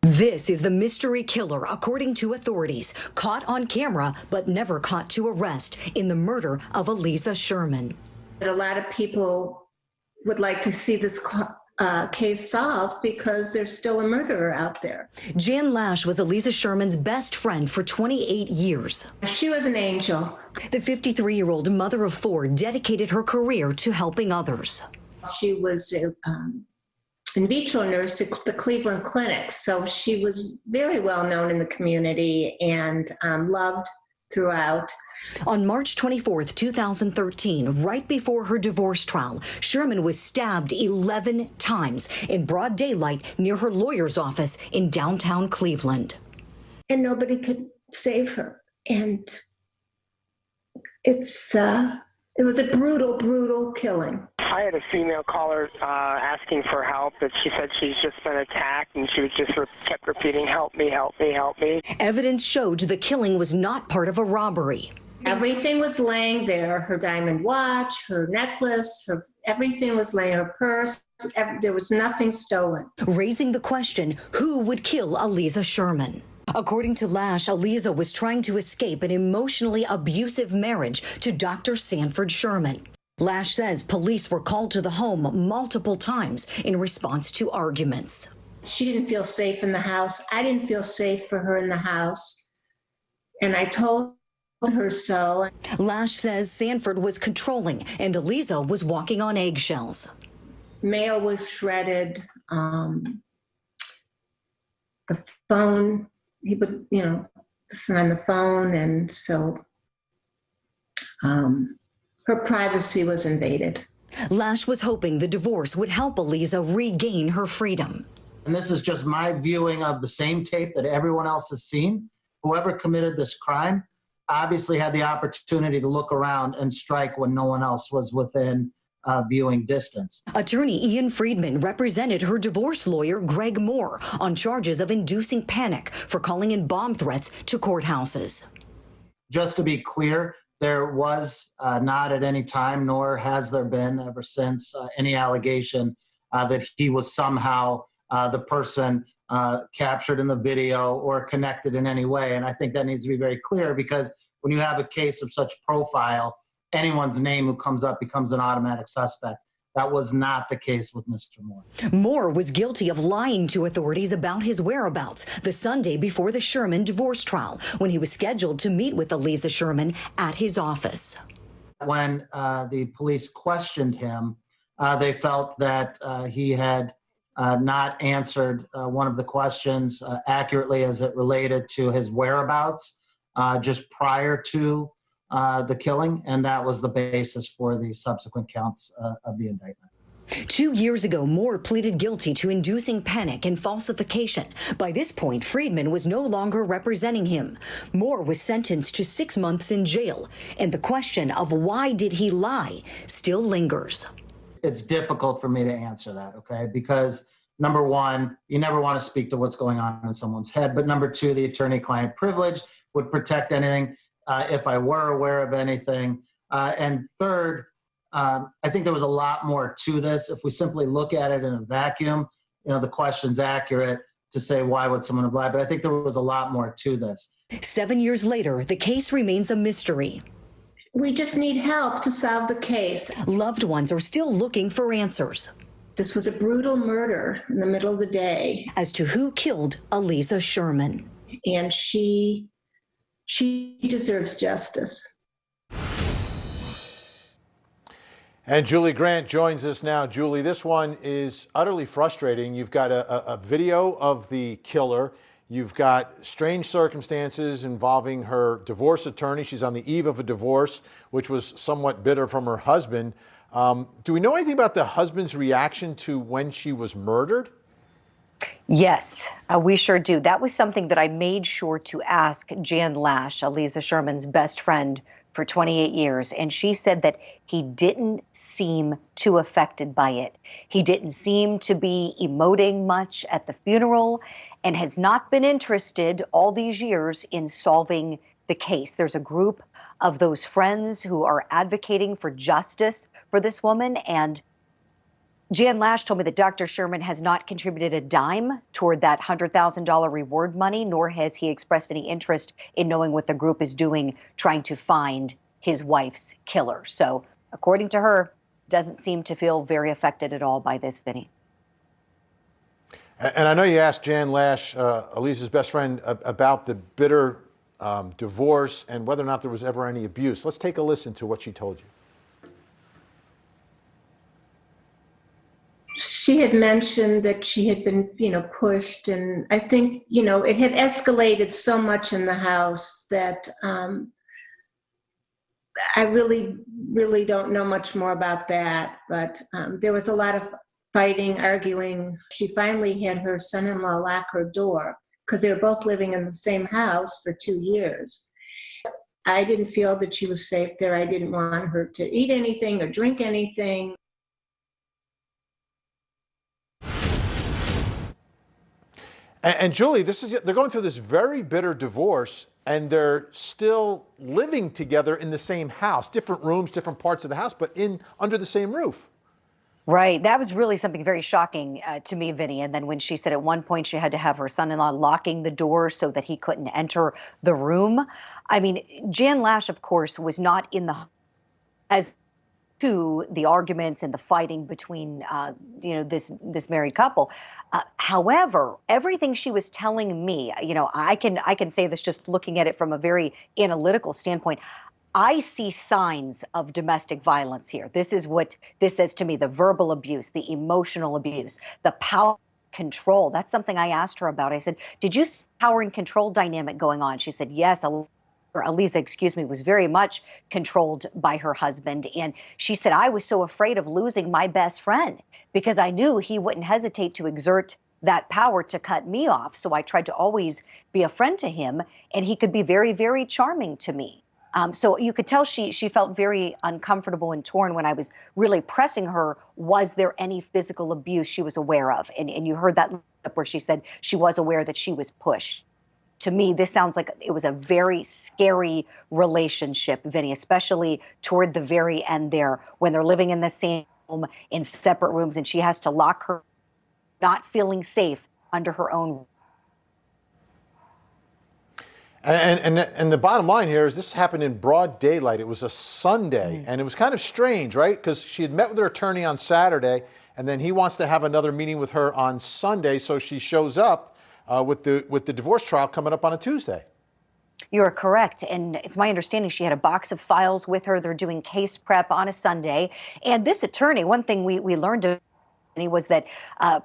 This is the mystery killer, according to authorities, caught on camera but never caught to arrest in the murder of Aliza Sherman. A lot of people would like to see this case solved because there's still a murderer out there. Jan Lash was Aliza Sherman's best friend for 28 years. She was an angel. The 53-year-old mother of four dedicated her career to helping others. She was in vitro nurse to the Cleveland Clinic, so she was very well known in the community and loved throughout. On March 24, 2013, right before her divorce trial, Sherman was stabbed 11 times in broad daylight near her lawyer's office in downtown Cleveland. And nobody could save her. And it was a brutal, brutal killing. I had a female caller asking for help, but she said she's just been attacked, and she kept repeating, "Help me, help me, help me." Evidence showed the killing was not part of a robbery. Everything was laying there, her diamond watch, her necklace, everything was laying, her purse, there was nothing stolen. Raising the question, who would kill Aliza Sherman? According to Lash, Aliza was trying to escape an emotionally abusive marriage to Dr. Sanford Sherman. Lash says police were called to the home multiple times in response to arguments. She didn't feel safe in the house. I didn't feel safe for her in the house. And I told her so. Lash says Sanford was controlling and Aliza was walking on eggshells. Mail was shredded. The phone, he would, listen on the phone. And so her privacy was invaded. Lash was hoping the divorce would help Aliza regain her freedom. And this is just my viewing of the same tape that everyone else has seen. Whoever committed this crime obviously had the opportunity to look around and strike when no one else was within viewing distance. Attorney Ian Friedman represented her divorce lawyer, Greg Moore, on charges of inducing panic for calling in bomb threats to courthouses. Just to be clear, there was not at any time, nor has there been ever since, any allegation that he was somehow the person captured in the video or connected in any way. And I think that needs to be very clear, because when you have a case of such profile, anyone's name who comes up becomes an automatic suspect. That was not the case with Mr. Moore. Moore was guilty of lying to authorities about his whereabouts the Sunday before the Sherman divorce trial, when he was scheduled to meet with Aliza Sherman at his office. When the police questioned him, they felt that he had not answered one of the questions accurately as it related to his whereabouts just prior to the killing, and that was the basis for the subsequent counts of the indictment. 2 years ago, Moore pleaded guilty to inducing panic and falsification. By this point, Friedman was no longer representing him. Moore was sentenced to 6 months in jail, and the question of why did he lie still lingers. It's difficult for me to answer that, okay? Because number one, you never want to speak to what's going on in someone's head. But number two, the attorney-client privilege would protect anything if I were aware of anything. And third, I think there was a lot more to this. If we simply look at it in a vacuum, the question's accurate to say why would someone have lied. But I think there was a lot more to this. 7 years later, the case remains a mystery. We just need help to solve the case. Loved ones are still looking for answers. This was a brutal murder in the middle of the day. As to who killed Aliza Sherman. And she deserves justice. And Julie Grant joins us now. Julie, this one is utterly frustrating. You've got a video of the killer. You've got strange circumstances involving her divorce attorney. She's on the eve of a divorce, which was somewhat bitter from her husband. Do we know anything about the husband's reaction to when she was murdered? Yes, we sure do. That was something that I made sure to ask Jan Lash, Aliza Sherman's best friend for 28 years. And she said that he didn't seem too affected by it. He didn't seem to be emoting much at the funeral and has not been interested all these years in solving the case. There's a group of those friends who are advocating for justice for this woman, and Jan Lash told me that Dr. Sherman has not contributed a dime toward that $100,000 reward money, nor has he expressed any interest in knowing what the group is doing, trying to find his wife's killer. So, according to her, doesn't seem to feel very affected at all by this, Vinny. And I know you asked Jan Lash, Aliza's best friend, about the bitter divorce and whether or not there was ever any abuse. Let's take a listen to what she told you. She had mentioned that she had been, pushed, and I think, it had escalated so much in the house that I really, really don't know much more about that. But there was a lot of fighting, arguing. She finally had her son-in-law lock her door because they were both living in the same house for 2 years. I didn't feel that she was safe there. I didn't want her to eat anything or drink anything. And Julie, they're going through this very bitter divorce, and they're still living together in the same house, different rooms, different parts of the house, but under the same roof. Right. That was really something very shocking to me, Vinny. And then when she said at one point she had to have her son-in-law locking the door so that he couldn't enter the room. I mean, Jan Lash, of course, was not in the as to the arguments and the fighting between this married couple. However, everything she was telling me, I can say this just looking at it from a very analytical standpoint. I see signs of domestic violence here. This is what this says to me: the verbal abuse, the emotional abuse, the power control. That's something I asked her about. I said, "Did you see power and control dynamic going on?" She said, "Yes." Aliza, was very much controlled by her husband. And she said, "I was so afraid of losing my best friend because I knew he wouldn't hesitate to exert that power to cut me off. So I tried to always be a friend to him, and he could be very, very charming to me." So you could tell she felt very uncomfortable and torn when I was really pressing her. Was there any physical abuse she was aware of? And you heard that where she said she was aware that she was pushed. To me, this sounds like it was a very scary relationship, Vinny, especially toward the very end there when they're living in the same home in separate rooms and she has to lock her, not feeling safe under her own. And the bottom line here is this happened in broad daylight. It was a Sunday, and it was kind of strange, right? Because she had met with her attorney on Saturday, and then he wants to have another meeting with her on Sunday, so she shows up with the divorce trial coming up on a Tuesday. You're correct. And it's my understanding she had a box of files with her. They're doing case prep on a Sunday. And this attorney, one thing we learned was that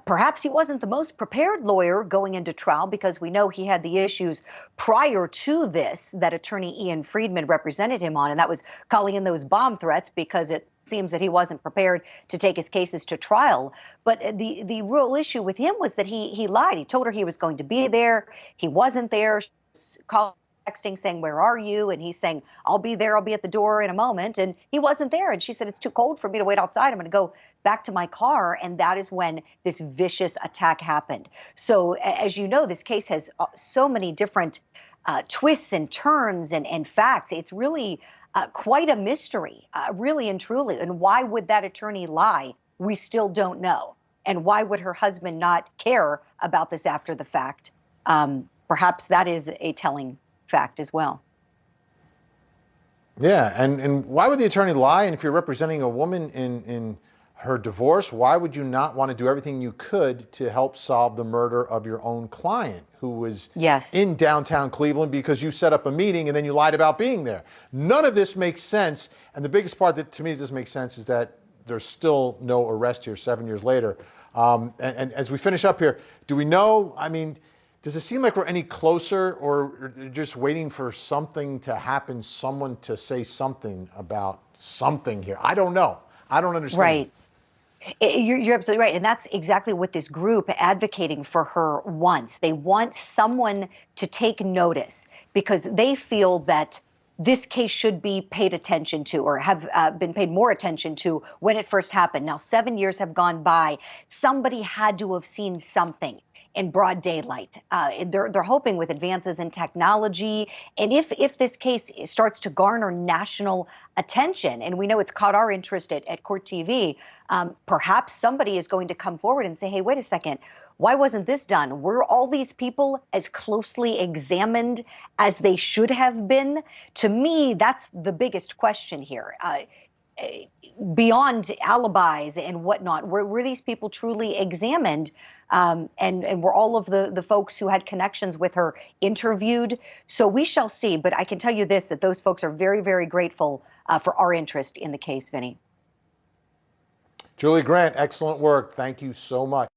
perhaps he wasn't the most prepared lawyer going into trial, because we know he had the issues prior to this that attorney Ian Friedman represented him on, and that was calling in those bomb threats, because it seems that he wasn't prepared to take his cases to trial. But the real issue with him was that he lied. He told her he was going to be there. He wasn't there. She was calling, texting, saying, "Where are you?" And he's saying, "I'll be there. I'll be at the door in a moment." And he wasn't there. And she said, "It's too cold for me to wait outside. I'm going to go back to my car." And that is when this vicious attack happened. So as you know, this case has so many different twists and turns and facts. It's really quite a mystery, really and truly. And why would that attorney lie? We still don't know. And why would her husband not care about this after the fact? Perhaps that is a telling fact as well. Yeah, and why would the attorney lie? And if you're representing a woman in her divorce, why would you not want to do everything you could to help solve the murder of your own client who was in downtown Cleveland because you set up a meeting and then you lied about being there? None of this makes sense. And the biggest part that to me doesn't make sense is that there's still no arrest here 7 years later. And as we finish up here, do we know, I mean, does it seem like we're any closer, or just waiting for something to happen, someone to say something about something here? I don't know. I don't understand. Right. You're absolutely right. And that's exactly what this group advocating for her wants. They want someone to take notice because they feel that this case should be paid attention to, or have been paid more attention to when it first happened. Now, 7 years have gone by. Somebody had to have seen something. in broad daylight. They're hoping with advances in technology, and if this case starts to garner national attention, and we know it's caught our interest at Court TV, perhaps somebody is going to come forward and say, hey, wait a second, why wasn't this done? Were all these people as closely examined as they should have been? To me, that's the biggest question here. Beyond alibis and whatnot, were these people truly examined? And were all of the folks who had connections with her interviewed? So we shall see. But I can tell you this, that those folks are very, very grateful for our interest in the case, Vinny. Julie Grant, excellent work. Thank you so much.